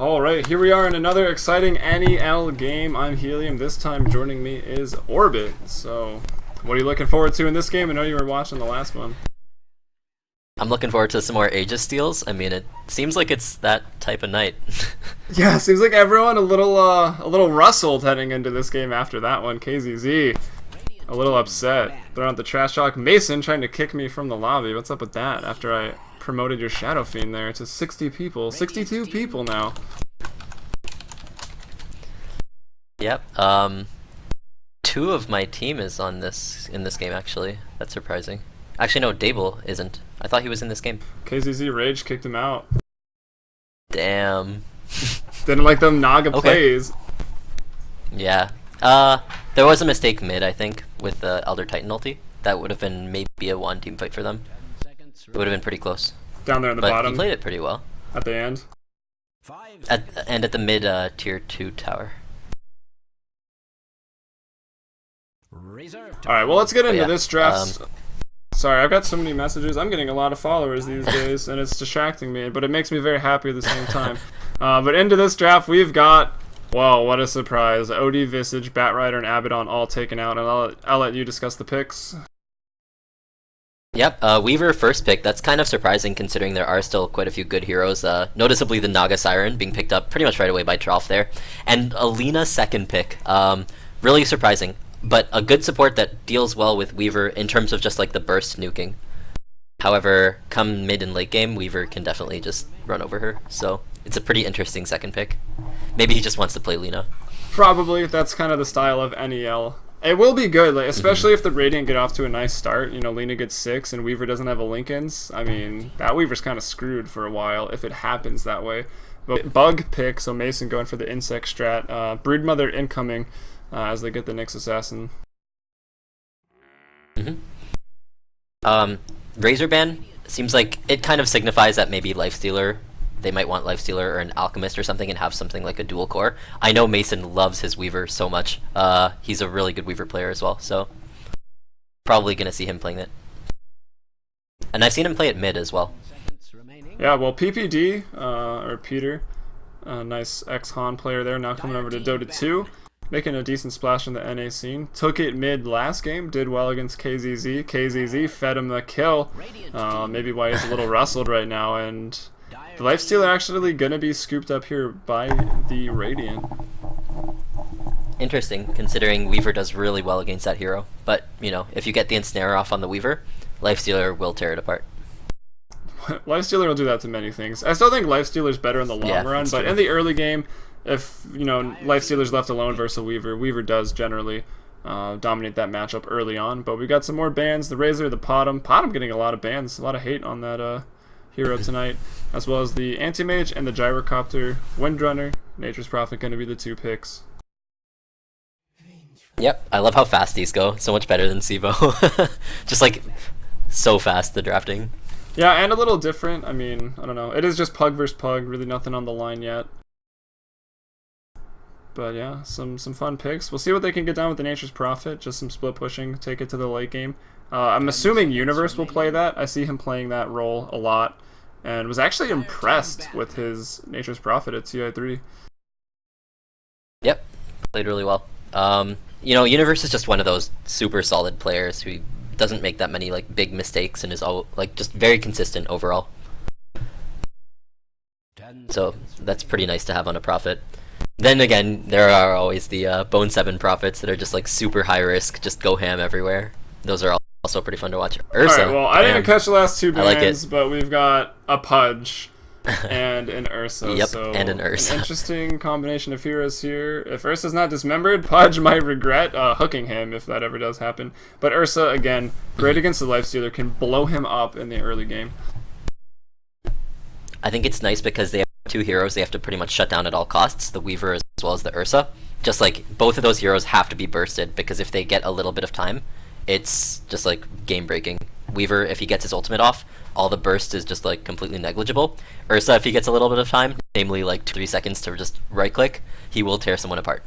Alright, here we are in another exciting NEL game. I'm Helium. This time joining me is Orbit. So, what are you looking forward to in this game? I know you were watching the last one. I'm looking forward to some more Aegis steals. I mean, it seems like it's that type of night. Yeah, seems like everyone a little rustled heading into this game after that one. KZZ, a little upset. Throwing out the trash talk. Mason trying to kick me from the lobby. What's up with that? After I promoted your Shadow Fiend there to 60 people. 62 people now. Yep. Two of my team is in this game actually. That's surprising. Actually, no, Dable isn't. I thought he was in this game. KZZ Rage kicked him out. Damn. Didn't like them Naga plays. Yeah. There was a mistake mid, I think, with the Elder Titan ulti. That would have been maybe a one team fight for them. It would have been pretty close. Down there in the but bottom. He played it pretty well. At the end. At the mid tier 2 tower. Alright, well let's get into this draft. Sorry, I've got so many messages. I'm getting a lot of followers these days, and it's distracting me, but it makes me very happy at the same time. But into this draft, we've got, whoa, what a surprise. OD, Visage, Batrider, and Abaddon all taken out, and I'll let you discuss the picks. Yep, Weaver first pick. That's kind of surprising considering there are still quite a few good heroes. Noticeably the Naga Siren being picked up pretty much right away by Trough there. And Alina second pick. Really surprising. But a good support that deals well with Weaver in terms of just like the burst nuking. However, come mid and late game, Weaver can definitely just run over her. So it's a pretty interesting second pick. Maybe he just wants to play Lina. Probably. That's kind of the style of NEL. It will be good, like, especially if the Radiant get off to a nice start. You know, Lina gets 6 and Weaver doesn't have a Linken's. I mean, that Weaver's kind of screwed for a while if it happens that way. But Bug pick, so Mason going for the Insect strat. Broodmother incoming as they get the Nyx Assassin. Razorban seems like it kind of signifies that maybe Lifestealer, they might want Lifestealer or an Alchemist or something and have something like a dual core. I know Mason loves his Weaver so much. He's a really good Weaver player as well, so probably gonna see him playing it. And I've seen him play it mid as well. Yeah, well, PPD, or Peter, nice ex-Han player there, now coming over to Dota 2. Making a decent splash in the NA scene. Took it mid last game, did well against KZZ. KZZ fed him the kill. Maybe why he's a little rustled right now, and the Lifestealer actually gonna be scooped up here by the Radiant. Interesting, considering Weaver does really well against that hero. But, you know, if you get the Ensnare off on the Weaver, Lifestealer will tear it apart. Lifestealer will do that to many things. I still think Lifestealer's better in the long run, but in the early game, if, you know, Lifestealer's left alone versus a Weaver, Weaver does generally dominate that matchup early on. But we got some more bans. The Razor, the Potom. Potom getting a lot of bans, a lot of hate on that hero tonight, as well as the Anti-Mage and the Gyrocopter. Windrunner, Nature's Prophet going to be the 2 picks. Yep, I love how fast these go. So much better than Sivo. Just like so fast, the drafting. Yeah, and a little different. I mean, I don't know. It is just Pug versus Pug. Really nothing on the line yet. But yeah, some fun picks. We'll see what they can get done with the Nature's Prophet. Just some split pushing, take it to the late game. I'm assuming Universe will play that. I see him playing that role a lot, and was actually impressed with his Nature's Prophet at TI3. Yep, played really well. You know, Universe is just one of those super solid players who doesn't make that many like big mistakes and is all like just very consistent overall. So that's pretty nice to have on a Prophet. Then again, there are always the Bone 7 Prophets that are just like super high risk, just go ham everywhere. Those are also pretty fun to watch. Ursa. Alright, well, I didn't catch the last 2 bans, like but we've got a Pudge and an Ursa. Yep, so and an Ursa. An interesting combination of heroes here. If Ursa's not dismembered, Pudge might regret hooking him if that ever does happen. But Ursa, again, great against the Lifestealer, can blow him up in the early game. I think it's nice because they have 2 heroes they have to pretty much shut down at all costs, the Weaver as well as the Ursa. Just like both of those heroes have to be bursted because if they get a little bit of time, it's just like game breaking. Weaver, if he gets his ultimate off, all the burst is just like completely negligible. Ursa, if he gets a little bit of time, namely like 2-3 seconds to just right click, he will tear someone apart.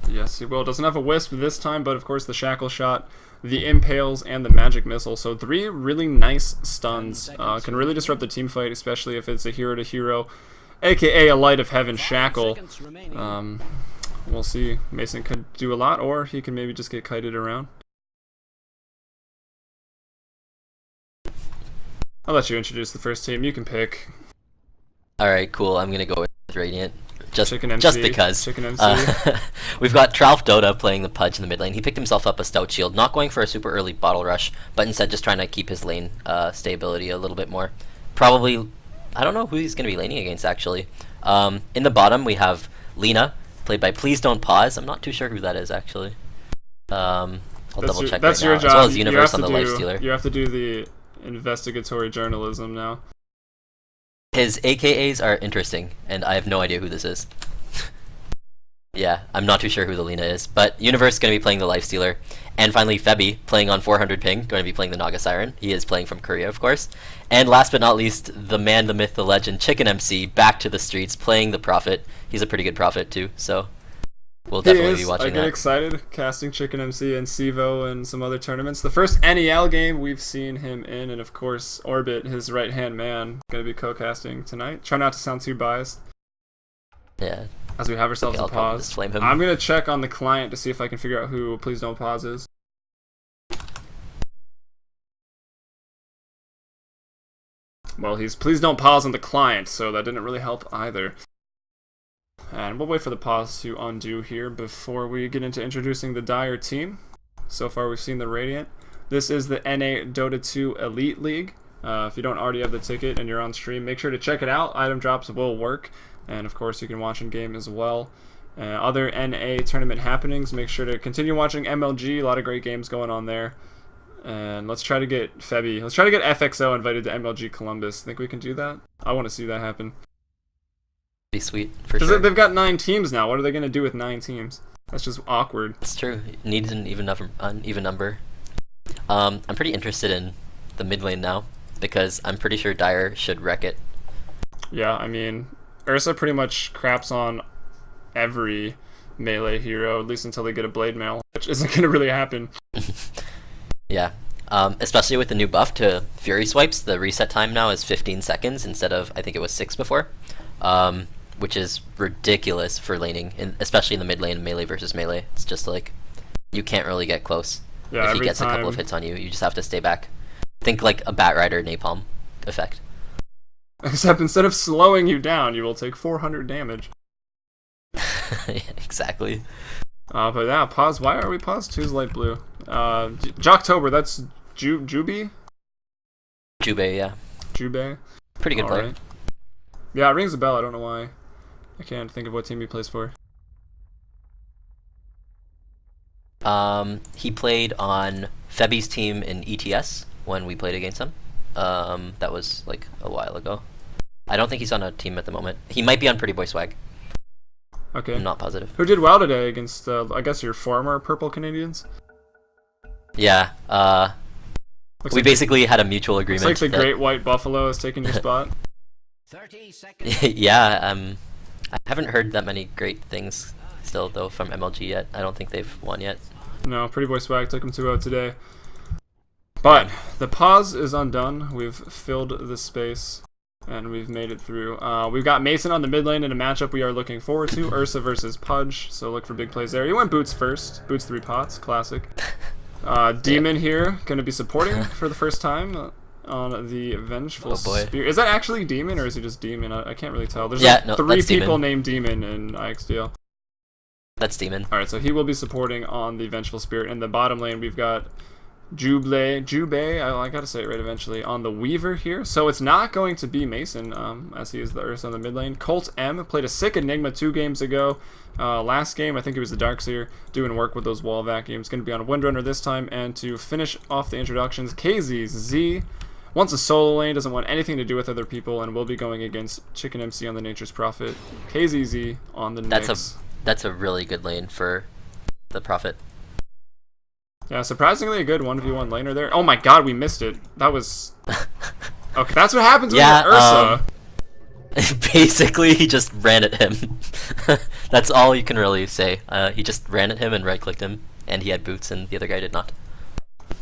Yes, he will. Doesn't have a Wisp this time, but of course the Shackle Shot, the Impales, and the Magic Missile. So 3 really nice stuns. Can really disrupt the team fight, especially if it's a hero to hero. aka a Light of Heaven Shackle. We'll see. Mason could do a lot, or he can maybe just get kited around. I'll let you introduce the first team. You can pick. Alright, cool. I'm gonna go with Radiant. Just MC, because. Chicken MC. We've got NEL playing the Pudge in the mid lane. He picked himself up a Stout Shield, not going for a super early bottle rush, but instead just trying to keep his lane stability a little bit more. Probably, I don't know who he's going to be laning against, actually. In the bottom, we have Lina, played by Please Don't Pause. I'm not too sure who that is, actually. I'll double check that's right your now. job. As well as Universe on the Lifestealer. You have to do the investigatory journalism now. His AKAs are interesting, and I have no idea who this is. Yeah, I'm not too sure who the Lina is, but Universe is going to be playing the Lifestealer. And finally, Febby, playing on 400 ping, going to be playing the Naga Siren. He is playing from Korea, of course. And last but not least, the man, the myth, the legend, Chicken MC, back to the streets, playing the Prophet. He's a pretty good Prophet, too, so we'll definitely be watching that. I get excited casting Chicken MC and Sivo and some other tournaments. The first NEL game we've seen him in, and of course, Orbit, his right-hand man, going to be co-casting tonight. Try not to sound too biased. Yeah. As we have ourselves a pause. I'm going to check on the client to see if I can figure out who Please Don't Pause is. Well, he's Please Don't Pause on the client, so that didn't really help either. And we'll wait for the pause to undo here before we get into introducing the Dire team. So far we've seen the Radiant. This is the NADotA2 Elite League. If you don't already have the ticket and you're on stream, make sure to check it out. Item drops will work. And of course you can watch in game as well. Other NA tournament happenings, make sure to continue watching MLG. A lot of great games going on there. And let's try to get Febby. Let's try to get FXO invited to MLG Columbus. Think we can do that? I want to see that happen. Be sweet, for sure. They've got 9 teams now. What are they going to do with 9 teams? That's just awkward. It's true. It needs an even number. I'm pretty interested in the mid lane now, because I'm pretty sure Dire should wreck it. Yeah, I mean, Ursa pretty much craps on every melee hero, at least until they get a blade mail, which isn't going to really happen. Yeah, especially with the new buff to Fury Swipes, the reset time now is 15 seconds instead of, I think it was 6 before, which is ridiculous for laning, especially in the mid lane, melee versus melee. It's just like, you can't really get close. Yeah, if he gets a couple of hits on you, you just have to stay back. Think like a Batrider Napalm effect. Except instead of slowing you down, you will take 400 damage. Yeah, exactly. But yeah, pause. Why are we paused? Choose light blue. Jocktober, that's Juby? Jube, yeah. Jube? Pretty good player. Right. Yeah, it rings a bell. I don't know why. I can't think of what team he plays for. He played on Febby's team in ETS when we played against him. That was like a while ago. I don't think he's on a team at the moment. He might be on Pretty Boy Swag. Okay. I'm not positive. Who did well today against, I guess, your former Purple Canadians? Yeah, we basically had a mutual agreement. Looks like the Great White Buffalo is taking your spot. 30 seconds. Yeah, I haven't heard that many great things still, though, from MLG yet. I don't think they've won yet. No, Pretty Boy Swag took him 2-0 today. But the pause is undone. We've filled the space, and we've made it through. We've got Mason on the mid lane in a matchup we are looking forward to. Ursa versus Pudge, so look for big plays there. He went Boots first. Boots 3 pots, classic. Demon here, going to be supporting for the first time on the Vengeful Spear. Is that actually Demon, or is he just Demon? I can't really tell. There's like 3 people named Demon in IXDL. That's Demon. Alright, so he will be supporting on the Vengeful Spirit. In the bottom lane, we've got Jube, I gotta say it right eventually, on the Weaver here. So it's not going to be Mason, as he is the Ursa on the mid lane. Colt M played a sick Enigma 2 games ago. Last game, I think it was the Darkseer, doing work with those wall vacuums. Going to be on a Windrunner this time. And to finish off the introductions, KZZ wants a solo lane, doesn't want anything to do with other people, and will be going against Chicken MC on the Nature's Prophet. KZZ on the Nyx. That's a really good lane for the Prophet. Yeah, surprisingly a good 1v1 laner there. Oh my god, we missed it. That was... Okay, that's what happens when you're Ursa. Basically, he just ran at him. That's all you can really say. He just ran at him and right-clicked him, and he had boots, and the other guy did not.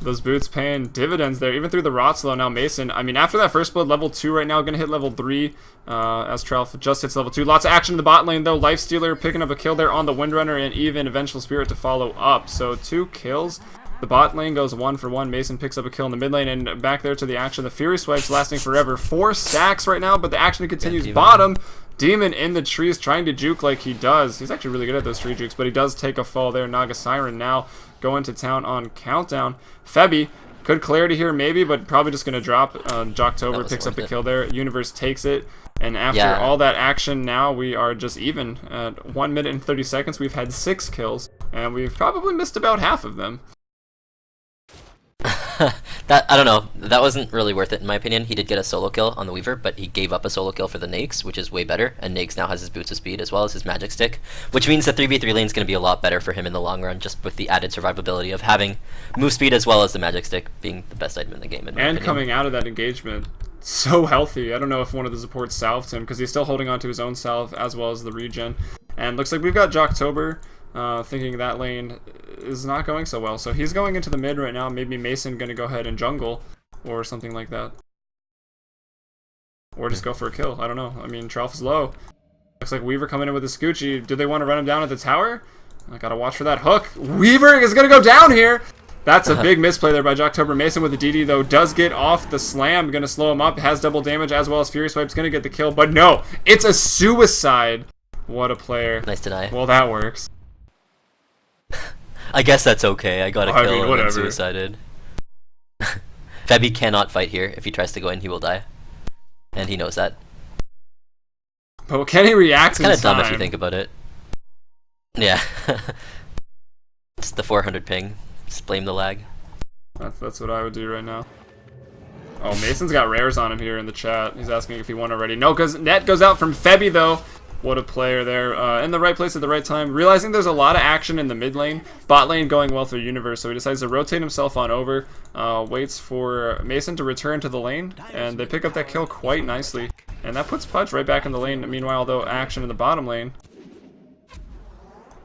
Those boots paying dividends there, even through the rot slow. Now Mason, I mean, after that first blood, level 2 right now, going to hit level 3 as Tralf just hits level 2. Lots of action in the bot lane, though. Lifestealer picking up a kill there on the Windrunner, and even Vengeful Spirit to follow up. So 2 kills. The bot lane goes 1 for 1. Mason picks up a kill in the mid lane, and back there to the action. The Fury Swipes lasting forever. 4 stacks right now, but the action continues. Bottom, Demon in the trees trying to juke like he does. He's actually really good at those tree jukes, but he does take a fall there. Naga Siren now going to town on Countdown. Febby, could clarity here maybe, but probably just going to drop. Jocktober picks up the kill there. Universe takes it. And after all that action, now we are just even. At 1 minute and 30 seconds, we've had 6 kills, and we've probably missed about half of them. That I don't know. That wasn't really worth it in my opinion. He did get a solo kill on the Weaver, but he gave up a solo kill for the Nakes, which is way better. And Nakes now has his boots of speed as well as his magic stick, which means the 3v3 lane is going to be a lot better for him in the long run, just with the added survivability of having move speed as well as the magic stick being the best item in the game. In my opinion. Coming out of that engagement, so healthy. I don't know if one of the supports salved him because he's still holding on to his own salve as well as the regen. And looks like we've got Jocktober. Thinking that lane is not going so well. So he's going into the mid right now. Maybe Mason going to go ahead and jungle or something like that. Or just go for a kill. I don't know. I mean, Tralf is low. Looks like Weaver coming in with a Scoochie. Do they want to run him down at the tower? I gotta watch for that hook. Weaver is going to go down here. That's a big misplay there by Jocktober. Mason with the DD, though, does get off the slam. Going to slow him up. Has double damage as well as Fury Swipe's going to get the kill. But no, it's a suicide. What a player. Nice deny. Well, that works. I guess that's okay. I got a kill and then whatever. suicided. Febby cannot fight here. If he tries to go in, he will die. And he knows that. But can he react in time? It's kind of dumb if you think about it. Yeah. It's the 400 ping. Just blame the lag. That's what I would do right now. Oh, Mason's got rares on him here in the chat. He's asking if he won already. No, because net goes out from Febby, though. What a player there. In the right place at the right time. Realizing there's a lot of action in the mid lane. Bot lane going well through Universe, so he decides to rotate himself on over. Waits for Mason to return to the lane, and they pick up that kill quite nicely. And that puts Pudge right back in the lane. Meanwhile, though, action in the bottom lane.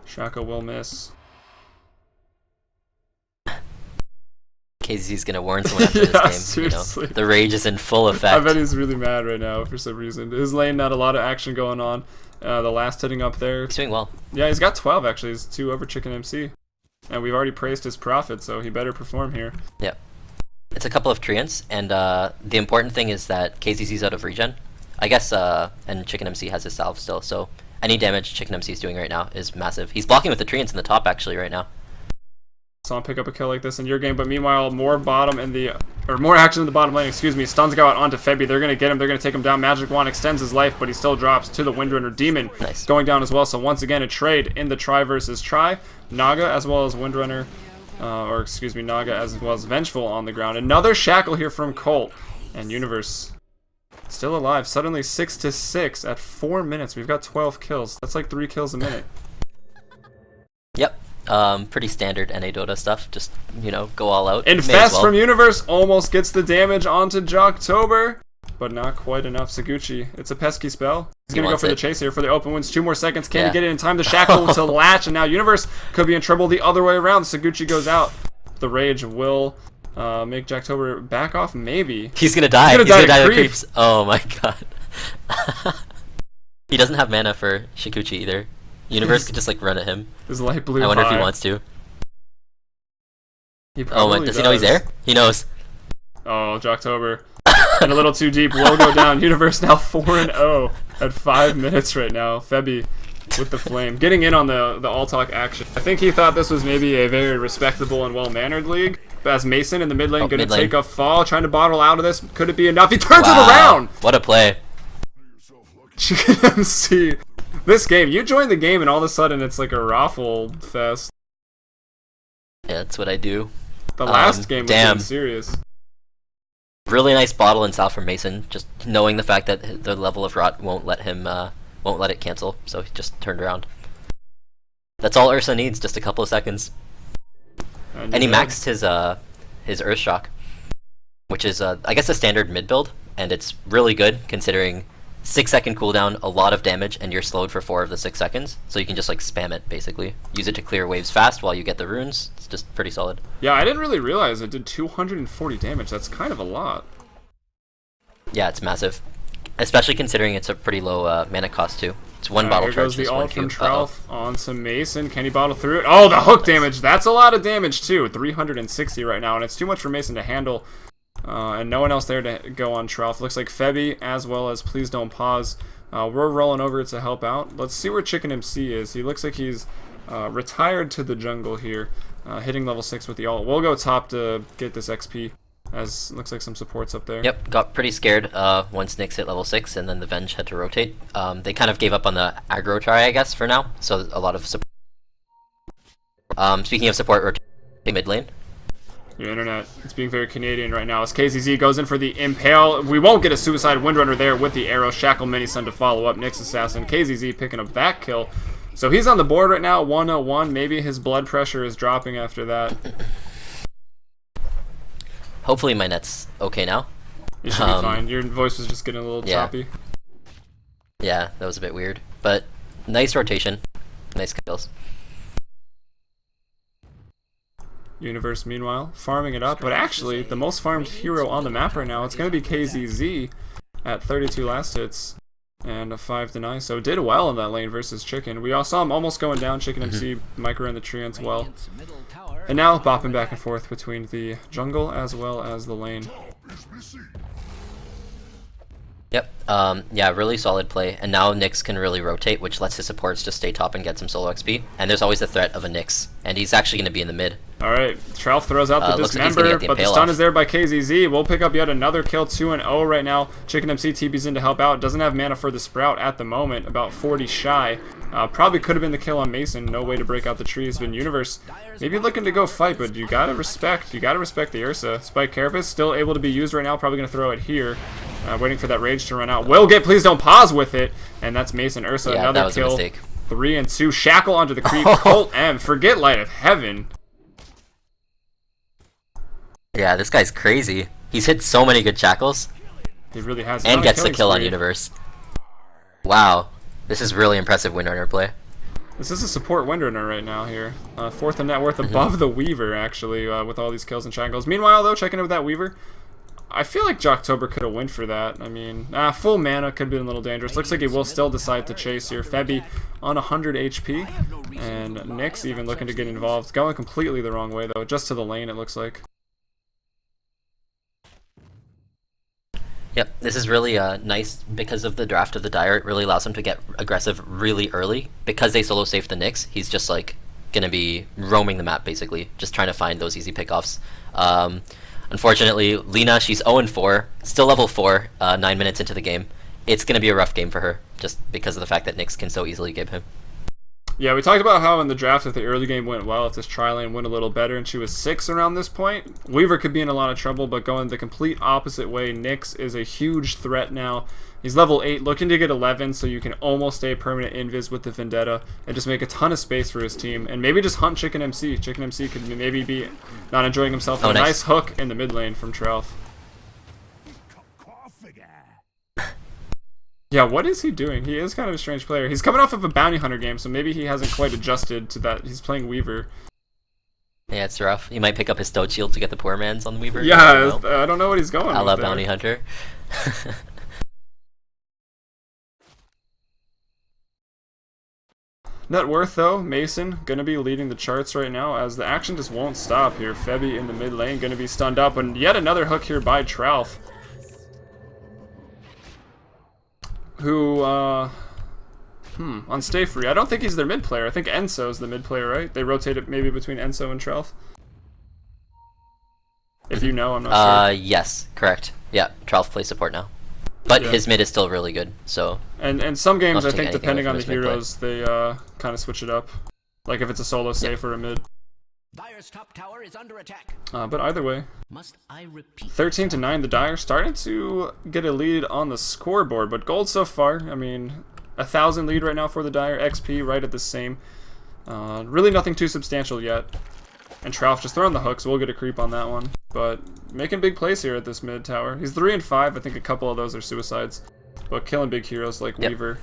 Shaka will miss. KZ's gonna warn someone after this game. Seriously. You know, the rage is in full effect. I bet he's really mad right now for some reason. His lane, not a lot of action going on. The last hitting up there. He's doing well. Yeah, he's got 12 actually. He's 2 over Chicken MC. And we've already praised his profit, so he better perform here. Yep. It's a couple of treants, and the important thing is that KZZ's out of regen. I guess, and Chicken MC has his salve still, so any damage Chicken MC is doing right now is massive. He's blocking with the treants in the top actually right now. So I'll pick up a kill like this in your game, but meanwhile, more action in the bottom lane, excuse me. Stuns go out onto Febby. They're going to get him. They're going to take him down. Magic Wand extends his life, but he still drops to the Windrunner. Demon going down as well. So once again, a trade in the try versus try. Naga as well as Windrunner, Naga as well as Vengeful on the ground. Another shackle here from Colt. And Universe still alive. Suddenly 6-6 at 4 minutes. We've got 12 kills. That's like 3 kills a minute. Yep. Pretty standard NADotA stuff. Just, you know, go all out. Infest from Universe almost gets the damage onto Jocktober, but not quite enough. Saguchi, it's a pesky spell. He's going to go for the chase here for the open wounds. 2 more seconds. Can he get it in time? The shackle to latch, and now Universe could be in trouble the other way around. Saguchi goes out. The rage will make Jocktober back off, maybe. He's going to die. He's going to die to creeps. Oh my god. He doesn't have mana for Shikuchi either. Universe could just like run at him. His light blue. I wonder if he wants to. Does he know he's there? He knows. Oh, Jocktober. And a little too deep. Will go down. Universe now 4-0 at 5 minutes right now. Febby with the flame. Getting in on the all-talk action. I think he thought this was maybe a very respectable and well-mannered league. But as Mason in the mid lane going to take a fall, trying to bottle out of this. Could it be enough? He turns it around! What a play. Chicken MC. This game, you join the game and all of a sudden it's like a raffle fest. Yeah, that's what I do. The last game was getting serious. Really nice bottle and salve from Mason, just knowing the fact that the level of rot won't let it cancel, so he just turned around. That's all Ursa needs, just a couple of seconds. And he maxed his Earth Shock, which is I guess a standard mid build, and it's really good considering 6-second cooldown, a lot of damage, and you're slowed for 4 of the 6 seconds. So you can just like spam it basically. Use it to clear waves fast while you get the runes. It's just pretty solid. Yeah, I didn't really realize it did 240 damage. That's kind of a lot. Yeah, it's massive. Especially considering it's a pretty low mana cost too. It's one bottle here charge. Goes the just ult one from Q. Tralf onto Mason. Can he bottle through it? Oh, the hook damage. That's a lot of damage too. 360 right now, and it's too much for Mason to handle. And no one else there to go on Tralf. Looks like Febby as well as Please Don't Pause. We're rolling over to help out. Let's see where Chicken MC is. He looks like he's retired to the jungle here, hitting level 6 with the ult. We'll go top to get this XP. As looks like some supports up there. Yep, got pretty scared once Nyx hit level 6 and then the Venge had to rotate. They kind of gave up on the aggro try, I guess, for now. So a lot of support. Speaking of support, rotate mid lane. Your internet, it's being very Canadian right now as KZZ goes in for the Impale. We won't get a Suicide Windrunner there with the arrow. Shackle Mini-Sun to follow up. Nyx Assassin. KZZ picking up that kill. So he's on the board right now, 101. Maybe his blood pressure is dropping after that. Hopefully my net's okay now. You should be fine. Your voice was just getting a little choppy. Yeah, that was a bit weird. But nice rotation. Nice kills. Universe, meanwhile, farming it up. But actually, the most farmed hero on the map right now, it's going to be KZZ at 32 last hits and a 5 deny. So did well in that lane versus Chicken. We all saw him almost going down. Chicken MC, micro in the tree as well. And now bopping back and forth between the jungle as well as the lane. Yep, yeah, really solid play. And now Nyx can really rotate, which lets his supports just stay top and get some solo XP. And there's always the threat of a Nyx, and he's actually going to be in the mid. Alright, Tralf throws out the Dismember, like but the stun is there by KZZ. We'll pick up yet another kill, 2-0 right now. Chicken MC TB's in to help out. Doesn't have mana for the Sprout at the moment, about 40 shy. Probably could have been the kill on Mason. No way to break out the trees. But Universe, maybe looking to go fight, but you gotta respect the Ursa. Spike Carapace still able to be used right now. Probably gonna throw it here. Waiting for that rage to run out. Will get Please Don't Pause with it, and that's Mason Ursa. Yeah, another that was kill. a mistake. 3 and 2. Shackle onto the creep. Colt M. Forget Light of Heaven. Yeah, this guy's crazy. He's hit so many good shackles. He really has. And gets the kill on Universe. Wow. This is really impressive Windrunner play. This is a support Windrunner right now here. 4th in net worth above the Weaver, actually, with all these kills and shackles. Meanwhile, though, checking in with that Weaver, I feel like Jocktober could have went for that. I mean, full mana could have been a little dangerous. Looks like he will still decide to chase here. Febby on 100 HP. And Nyx even looking to get involved. Going completely the wrong way, though. Just to the lane, it looks like. Yep, this is really nice because of the draft of the Dire. It really allows him to get aggressive really early. Because they solo safe the Nyx, he's just like gonna be roaming the map basically, just trying to find those easy pickoffs. Unfortunately, Lina, she's 0-4, still level 4, 9 minutes into the game. It's gonna be a rough game for her, just because of the fact that Nyx can so easily give him. Yeah, we talked about how in the draft if the early game went well, if this tri-lane went a little better, and she was 6 around this point, Weaver could be in a lot of trouble, but going the complete opposite way, Nyx is a huge threat now. He's level 8, looking to get 11, so you can almost stay permanent invis with the Vendetta, and just make a ton of space for his team, and maybe just hunt Chicken MC. Chicken MC could maybe be not enjoying himself. Oh, a nice hook in the mid lane from Tralf. Yeah, what is he doing? He is kind of a strange player. He's coming off of a bounty hunter game, so maybe he hasn't quite adjusted to that. He's playing Weaver. Yeah, it's rough. He might pick up his Stoat Shield to get the poor man's on the Weaver. Yeah, I don't know what he's going with. I love bounty hunter. Net worth, though, Mason going to be leading the charts right now as the action just won't stop here. Febby in the mid lane going to be stunned up, and yet another hook here by Tralf. Who, on Stay Free, I don't think he's their mid player. I think Enso's the mid player, right? They rotate it maybe between Enso and Tralf. If you know, I'm not sure. Yes, correct. Yeah, Tralf plays support now. But his mid is still really good, so... And some games, I think, depending on the heroes, they kind of switch it up. Like if it's a solo safe or a mid. Dire's top tower is under attack. But either way, Must I repeat 13-9, the Dire starting to get a lead on the scoreboard, but gold so far, I mean, 1,000 lead right now for the Dire, XP right at the same. Really nothing too substantial yet. And Tralf just throwing the hook, so we'll get a creep on that one. But making big plays here at this mid tower. He's 3 and 5, I think a couple of those are suicides. but killing big heroes like Weaver.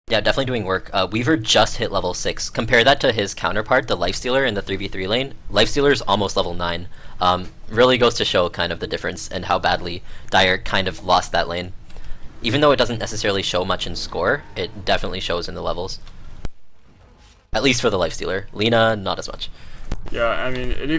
Yeah, definitely doing work. Weaver just hit level 6. Compare that to his counterpart, the Lifestealer in the 3v3 lane. Lifestealer's almost level 9. Really goes to show kind of the difference and how badly Dire kind of lost that lane. Even though it doesn't necessarily show much in score, it definitely shows in the levels. At least for the Lifestealer. Lina, not as much. Yeah, I mean, it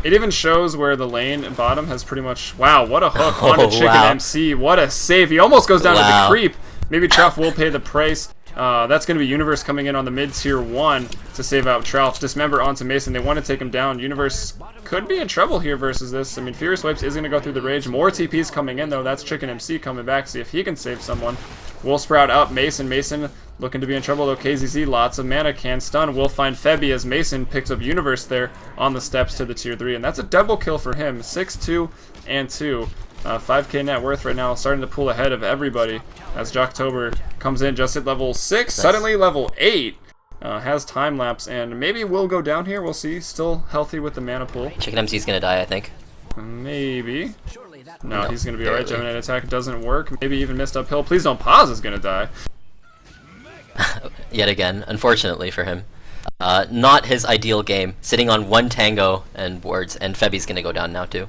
even shows where the lane and bottom has pretty much... Wow, what a hook on a Chicken MC. What a save. He almost goes down to the creep. Maybe Tralf will pay the price. That's going to be Universe coming in on the mid tier 1 to save out Tralf. Dismember onto Mason. They want to take him down. Universe could be in trouble here versus this. I mean, Furious Wipes is going to go through the rage. More TPs coming in, though. That's Chicken MC coming back. See if he can save someone. Will Sprout up. Mason looking to be in trouble, though. KZZ, lots of mana, can stun. Will find Febby as Mason picks up Universe there on the steps to the tier 3. And that's a double kill for him. 6, 2, and 2. 5k net worth right now, starting to pull ahead of everybody as Jocktober comes in just at level 6, suddenly level 8, has time lapse, and maybe will go down here, we'll see. Still healthy with the mana pool. Chicken MC's gonna die, I think. Maybe. No, he's gonna be alright. Gemini attack doesn't work. Maybe even missed uphill. Please don't pause is gonna die. Yet again, unfortunately for him. Not his ideal game, sitting on 1 tango and wards, and Febby's gonna go down now too.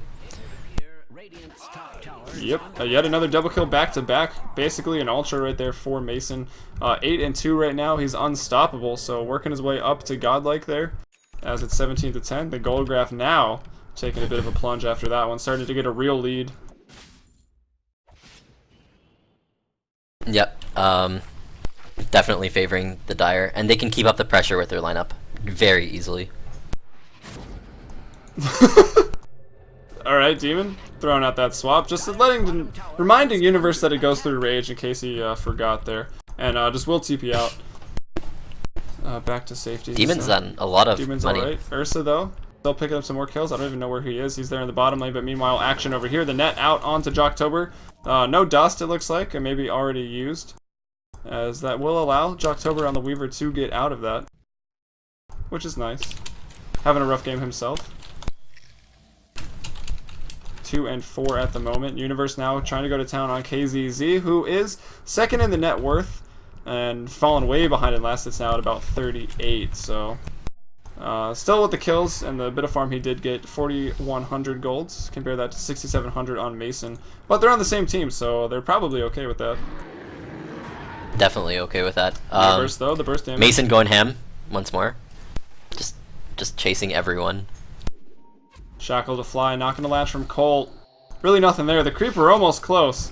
Yep, yet another double kill back-to-back. Basically an ultra right there for Mason. 8 and 2 right now. He's unstoppable, so working his way up to godlike there as it's 17 to 10. The gold graph now taking a bit of a plunge after that one. Starting to get a real lead. Yep, definitely favoring the Dire, and they can keep up the pressure with their lineup very easily. Alright, Demon, throwing out that swap, just reminding Universe that it goes through rage in case he forgot there. And just will TP out. Back to safety. Demon's done a lot of Demon's money. Alright. Ursa, though, still picking up some more kills. I don't even know where he is. He's there in the bottom lane, but meanwhile, action over here. The net out onto Jocktober. No dust, it looks like, and maybe already used. As that will allow Jocktober on the Weaver to get out of that. Which is nice. Having a rough game himself. 2 and 4 at the moment. Universe now trying to go to town on KZZ, who is second in the net worth and fallen way behind in last. It's now at about 38. So still with the kills and the bit of farm he did get, 4,100 golds. Compare that to 6,700 on Mason. But they're on the same team, so they're probably okay with that. Definitely okay with that. Universe, though, the burst damage. Mason going ham once more. Just chasing everyone. Shackle to fly, not gonna latch from Colt. Really nothing there. The creeper almost close.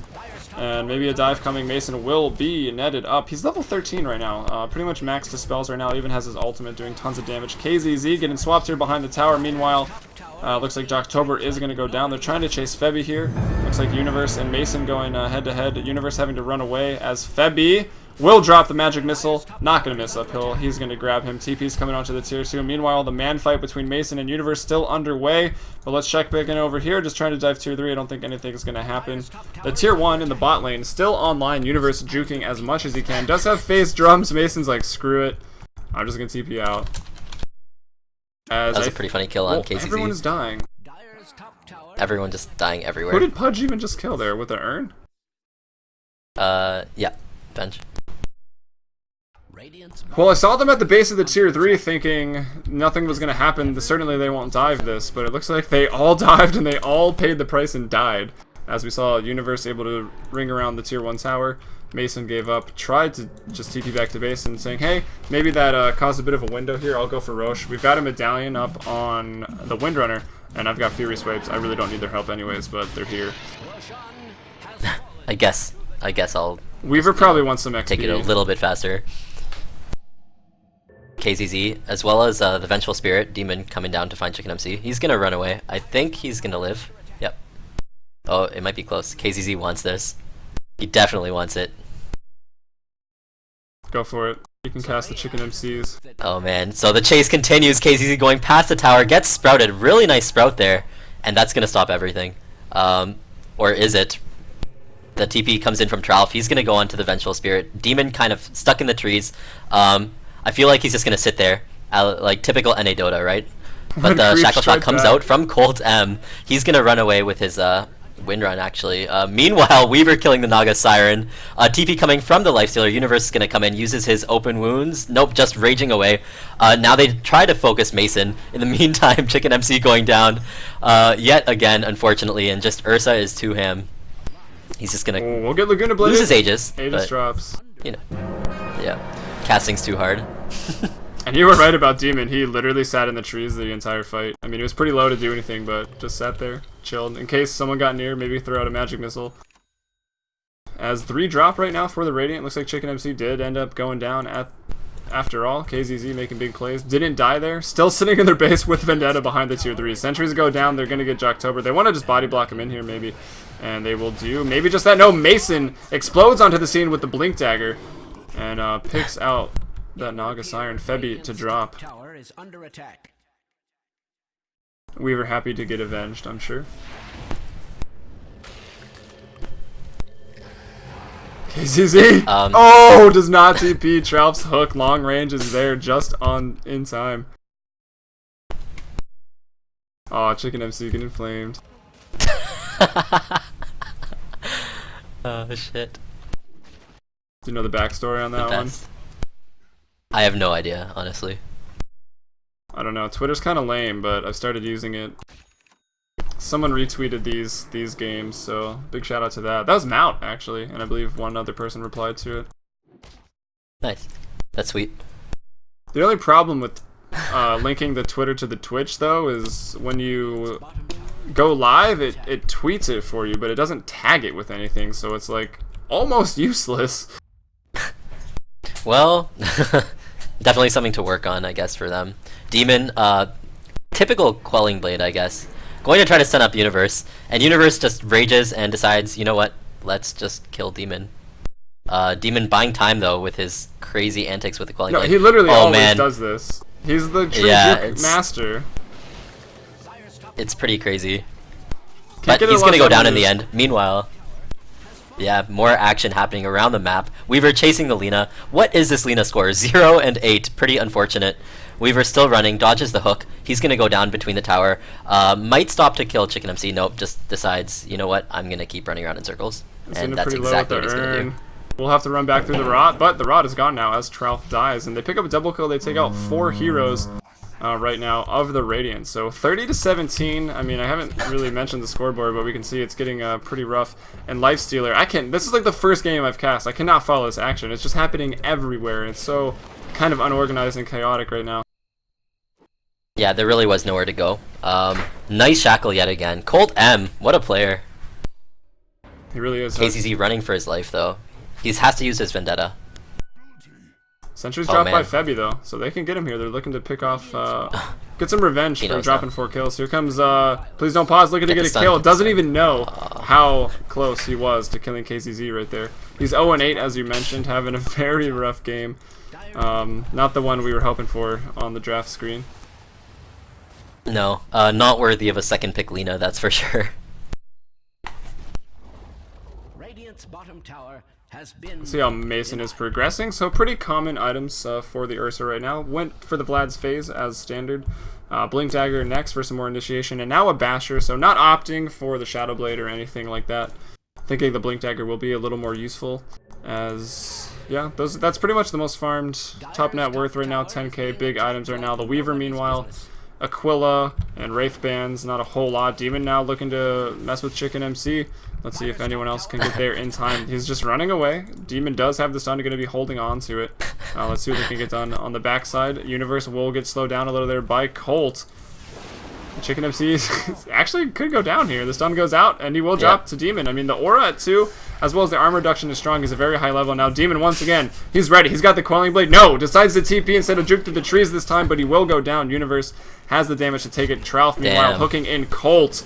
And maybe a dive coming. Mason will be netted up. He's level 13 right now. Pretty much max dispels right now. Even has his ultimate doing tons of damage. KZZ getting swapped here behind the tower. Meanwhile, looks like Jocktober is going to go down. They're trying to chase Febby here. Looks like Universe and Mason going head-to-head. Universe having to run away as Febby will drop the magic missile. Not going to miss uphill. He's going to grab him. TP's coming onto the tier 2. Meanwhile, the man fight between Mason and Universe still underway. But let's check back in over here. Just trying to dive tier 3. I don't think anything is going to happen. The tier 1 in the bot lane still online. Universe juking as much as he can. Does have phase drums. Mason's like, screw it. I'm just going to TP out. That was a pretty funny kill on KCZ. Everyone is dying. Everyone just dying everywhere. Who did Pudge even just kill there? With an urn? Yeah. Bench. Well, I saw them at the base of the tier 3 thinking nothing was going to happen. Certainly they won't dive this, but it looks like they all dived and they all paid the price and died. As we saw Universe able to ring around the tier 1 tower. Mason gave up, tried to just TP back to base and saying, hey, maybe that caused a bit of a window here. I'll go for Roche. We've got a medallion up on the Windrunner, and I've got Furious Wipes. I really don't need their help anyways, but they're here. I guess I'll... Weaver probably wants some XP. Take it a little bit faster. KZZ, as well as the Vengeful Spirit, Demon coming down to find Chicken MC. He's gonna run away. I think he's gonna live. Yep. Oh, it might be close. KZZ wants this. He definitely wants it. Go for it. You can cast the Chicken MCs. Oh man, so the chase continues. KZZ going past the tower, gets sprouted. Really nice sprout there. And that's gonna stop everything. Or is it? The TP comes in from Tralf. He's gonna go on to the Vengeful Spirit. Demon kind of stuck in the trees. I feel like he's just gonna sit there. Like typical NADotA, right? But the Shackle Shot comes out from Colt M. He's gonna run away with his win run, actually. Meanwhile, Weaver killing the Naga Siren. TP coming from the Lifestealer. Universe is going to come in, uses his open wounds. Nope, just raging away. Now they try to focus Mason. In the meantime, Chicken MC going down yet again, unfortunately, and just Ursa is to him. He's just going to we'll get Laguna Blade. Lose his Aegis. Aegis but, drops. You know, yeah. Casting's too hard. And you were right about Demon. He literally sat in the trees the entire fight. I mean, he was pretty low to do anything, but just sat there, chilled. In case someone got near, maybe throw out a magic missile. As 3 drop right now for the Radiant. Looks like Chicken MC did end up going down after all. KZZ making big plays. Didn't die there. Still sitting in their base with Vendetta behind the tier 3. Sentries go down. They're going to get Jocktober. They want to just body block him in here, maybe. And they will do. Maybe just that. No, Mason explodes onto the scene with the Blink Dagger. And picks out that Naga Siren Febby to drop. Tower is under attack. We were happy to get avenged, I'm sure. KZZ! Oh, does not TP. Trout's hook, long range is there just in time. Oh, Chicken MC getting flamed. Oh, shit. Do you know the backstory on that one? I have no idea, honestly. I don't know. Twitter's kind of lame, but I've started using it. Someone retweeted these games, so big shout out to that. That was Mount, actually, and I believe one other person replied to it. Nice. That's sweet. The only problem with linking the Twitter to the Twitch, though, is when you go live, it tweets it for you, but it doesn't tag it with anything, so it's like almost useless. Well, definitely something to work on, I guess, for them. Demon, typical Quelling Blade, I guess. Going to try to stun up Universe, and Universe just rages and decides, you know what, let's just kill Demon. Demon buying time, though, with his crazy antics with the Quelling Blade. He literally always does this. He's the true juke master. It's pretty crazy. But he's going to go down in the end. Meanwhile, yeah, more action happening around the map. Weaver chasing the Lina. What is this Lina score? 0 and 8. Pretty unfortunate. Weaver still running, dodges the hook. He's going to go down between the tower. Might stop to kill Chicken MC. Nope, just decides, you know what, I'm going to keep running around in circles. And that's exactly what he's going to do. We'll have to run back through the rod, but the rod is gone now as Trout dies. And they pick up a double kill. They take out 4 heroes right now of the Radiant. So 30-17. I mean, I haven't really mentioned the scoreboard, but we can see it's getting pretty rough. And Lifestealer, this is like the first game I've cast. I cannot follow this action. It's just happening everywhere. It's so kind of unorganized and chaotic right now. Yeah, there really was nowhere to go. Nice shackle yet again. Cold M, what a player. He really is. KZZ running for his life, though. He has to use his Vendetta. Sentry's dropped by Febby, though, so they can get him here. They're looking to pick off, get some revenge for dropping 4 kills. Here comes, please don't pause, looking to get a kill. Doesn't even know how close he was to killing KZZ right there. He's 0 and 8, as you mentioned, having a very rough game. Not the one we were hoping for on the draft screen. No, not worthy of a second pick Lina, that's for sure. Radiant's bottom tower has been. See how Mason is progressing. So pretty common items for the Ursa right now. Went for the Vlad's phase as standard. Blink Dagger next for some more initiation, and now a Basher. So not opting for the Shadow Blade or anything like that. Thinking the Blink Dagger will be a little more useful. As yeah, that's pretty much the most farmed top net worth right now. 10k big items right now. The Weaver, meanwhile, Aquila and Wraith Bands, not a whole lot. Demon now looking to mess with Chicken MC. Let's see if anyone else can get there in time. He's just running away. Demon does have the stun, going to be holding on to it. Let's see what they can get done on the backside. Universe will get slowed down a little there by Colt. Chicken MC actually could go down here. The stun goes out, and he will drop to Demon. I mean, the aura at 2, as well as the armor reduction is strong, is a very high level. Now, Demon, once again, he's ready. He's got the Quelling Blade. No, decides to TP instead of juke through the trees this time, but he will go down. Universe has the damage to take it. Trout, meanwhile, hooking in Colt.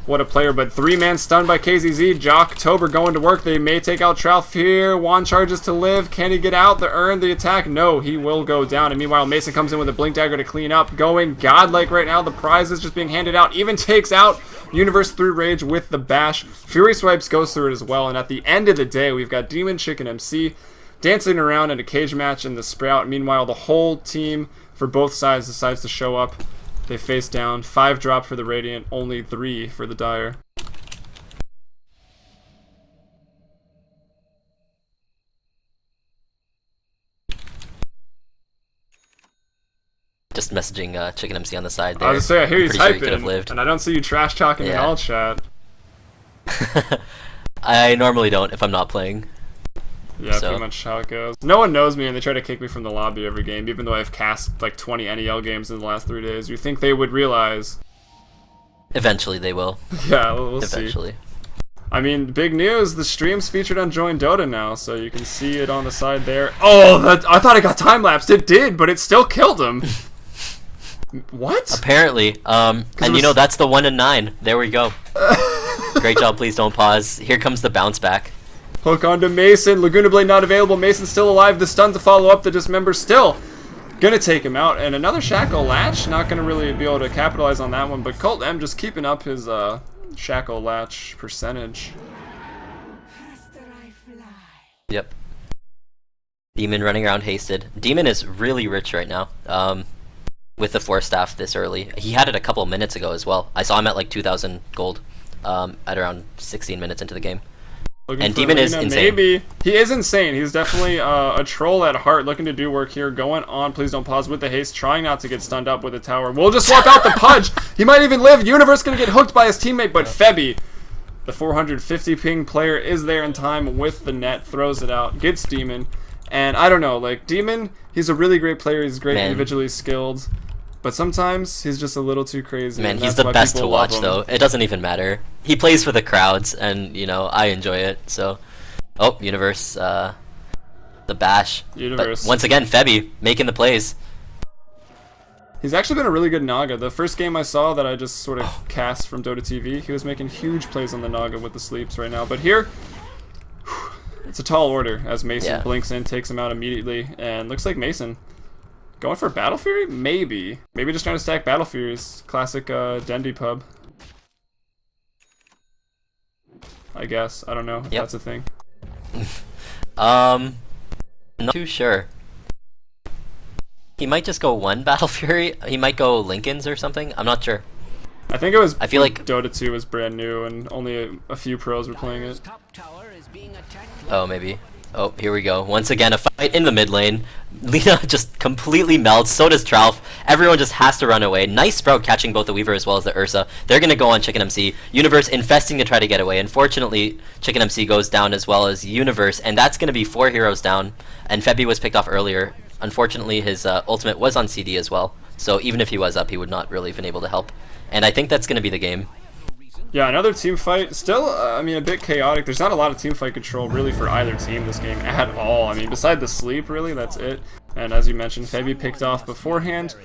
What a player, but 3-man stunned by KZZ. Jocktober going to work. They may take out Trout here. Juan charges to live. Can he get out? The earn, the attack? No, he will go down. And meanwhile, Mason comes in with a Blink Dagger to clean up. Going godlike right now. The prize is just being handed out. Even takes out Universe through Rage with the Bash. Fury Swipes goes through it as well. And at the end of the day, we've got Demon, Chicken MC dancing around in a cage match in the Sprout. Meanwhile, the whole team for both sides decides to show up. They face down. 5 drop for the Radiant, only 3 for the Dire. Just messaging Chicken MC on the side there. I was gonna say, I hear you Pretty sure he could have typing, lived. and I don't see you trash talking in Yeah. all chat. I normally don't if I'm not playing. Yeah, So. pretty much how it goes. No one knows me, and they try to kick me from the lobby every game, even though I've cast like 20 NEL games in the last 3 days. You think they would realize? Eventually they will. Yeah, we'll see. Eventually. I mean, big news, the stream's featured on Join Dota now, so you can see it on the side there. Oh, I thought it got time-lapsed. It did, but it still killed him. What? Apparently. And you know, that's the 1 in 9. There we go. Great job, please don't pause. Here comes the bounce back. Hook onto Mason. Laguna Blade not available. Mason's still alive. The stun to follow up. The Dismember still gonna take him out. And another Shackle Latch. Not gonna really be able to capitalize on that one, but Colt M just keeping up his Shackle Latch percentage. Yep. Demon running around hasted. Demon is really rich right now. With the 4 staff this early. He had it a couple minutes ago as well. I saw him at like 2,000 gold at around 16 minutes into the game. Looking And for Demon is Lena, insane. Maybe. He is insane. He's definitely a troll at heart, looking to do work here. Going on, please don't pause with the haste, trying not to get stunned up with the tower. We'll just swap out the Pudge. He might even live. Universe gonna get hooked by his teammate, but Febby, the 450 ping player, is there in time with the net, throws it out, gets Demon. And I don't know, like, Demon, he's a really great player. He's great, individually skilled. But sometimes he's just a little too crazy. Man, he's the best to watch, though. It doesn't even matter. He plays for the crowds, and, you know, I enjoy it, so... Oh, Universe, the bash. Universe. But once again, Febby making the plays. He's actually been a really good Naga. The first game I saw that I just sort of cast from Dota TV, he was making huge plays on the Naga with the sleeps right now. But here, it's a tall order as Mason blinks in, takes him out immediately, and looks like Mason going for Battle Fury? Maybe. Maybe just trying to stack Battle Furies. Classic Dendy pub. I guess. I don't know if that's a thing. Not too sure. He might just go 1 Battle Fury. He might go Lincoln's or something. I'm not sure. I think it was. I feel like Dota 2 was brand new and only a few pros were playing it. Oh, maybe. Oh, here we go. Once again, a fight in the mid lane. Lena just completely melts. So does Tralf. Everyone just has to run away. Nice Sprout catching both the Weaver as well as the Ursa. They're going to go on Chicken MC. Universe infesting to try to get away. Unfortunately, Chicken MC goes down as well as Universe, and that's going to be 4 heroes down. And Febby was picked off earlier. Unfortunately, his ultimate was on CD as well. So even if he was up, he would not really have been able to help. And I think that's going to be the game. Yeah, another team fight. Still, I mean, a bit chaotic. There's not a lot of team fight control really for either team this game at all. I mean, beside the sleep, really, that's it. And as you mentioned, Febby picked off beforehand.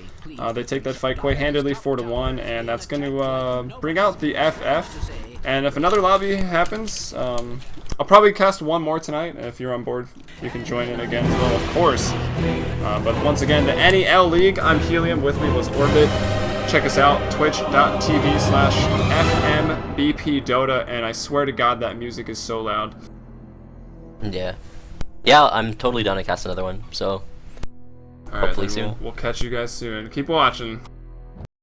They take that fight quite handily, 4-1, and that's going to bring out the FF. And if another lobby happens, I'll probably cast 1 more tonight. If you're on board, you can join in again as well, of course. But once again, the NEL League. I'm Helium. With me was Orbit. Check us out, twitch.tv/fmbpdota, and I swear to God that music is so loud. Yeah. Yeah, I'm totally down to cast another one, so hopefully soon. We'll catch you guys soon. Keep watching.